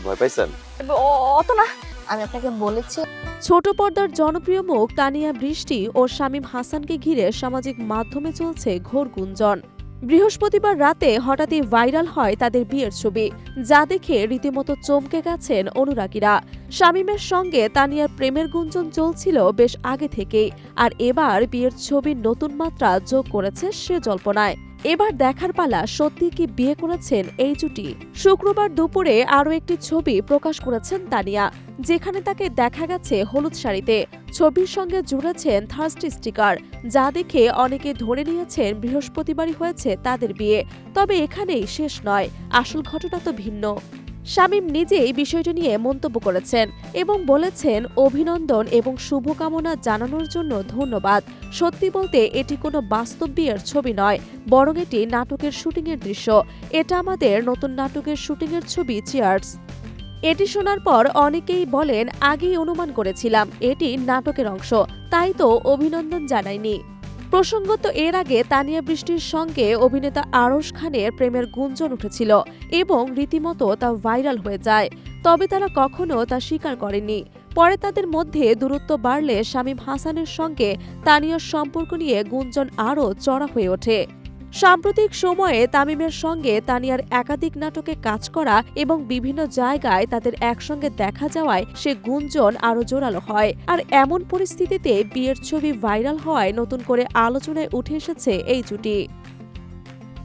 ভয় পাইছেন? অত না, আমি আপনাকে বলেছি। ছোট পর্দার জনপ্রিয় মুখ তানিয়া বৃষ্টি ও শামীম হাসানকে ঘিরে সামাজিক মাধ্যমে চলছে ঘোর গুঞ্জন। বৃহস্পতিবার রাতে হঠাৎই ভাইরাল হয় তাদের বিয়ের ছবি, যা দেখে রীতিমতো চমকে গেছেন অনুরাগীরা। শামীমের সঙ্গে তানিয়ার প্রেমের গুঞ্জন চলছিল বেশ আগে থেকেই, আর এবার বিয়ের ছবির নতুন মাত্রা যোগ করেছে সে জল্পনায়। এবার দেখার পালা সত্যি কি বিয়ে করেছেন এই জুটি। শুক্রবার দুপুরে আরও একটি ছবি প্রকাশ করেছেন তানিয়া, যেখানে তাকে দেখা গেছে হলুদ শাড়িতে। ছবির সঙ্গে জুড়েছেন থার্স্টি স্টিকার, যা দেখে অনেকে ধরে নিয়েছেন বৃহস্পতিবারই হয়েছে তাদের বিয়ে। তবে এখানেই শেষ নয়, আসল ঘটনা তো ভিন্ন। শামীম নিজেই বিষয়টি নিয়ে মন্তব্য করেছেন এবং বলেছেন, অভিনন্দন এবং শুভকামনা জানানোর জন্য ধন্যবাদ। সত্যি বলতে এটি কোনো বাস্তব বিয়ের ছবি নয়, বরং এটি নাটকের শুটিংয়ের দৃশ্য। এটা আমাদের নতুন নাটকের শুটিংয়ের ছবি, চিয়ার্স। এটি শোনার পর অনেকেই বলেন, আগেই অনুমান করেছিলাম এটি নাটকের অংশ, তাই তো অভিনন্দন জানাইনি। প্রসঙ্গত এর আগে তানিয়া বৃষ্টির সঙ্গে অভিনেতা আরশ খানের প্রেমের গুঞ্জন উঠেছিল এবং রীতিমতো তা ভাইরাল হয়ে যায়। তবে তারা কখনো তা স্বীকার করেনি। পরে তাদের মধ্যে দূরত্ব বাড়লে শামীম হাসানের সঙ্গে তানিয়ার সম্পর্ক নিয়ে গুঞ্জন আরও চড়া হয়ে ওঠে। সাম্প্রতিক সময়ে তামিমের সঙ্গে তানিয়ার একাধিক নাটকে কাজ করা এবং বিভিন্ন জায়গায় তাদের একসঙ্গে দেখা যাওয়ায় সে গুঞ্জন আরও জোরালো হয়। আর এমন পরিস্থিতিতে বিয়ের ছবি ভাইরাল হওয়ায় নতুন করে আলোচনায় উঠে এসেছে এই জুটি।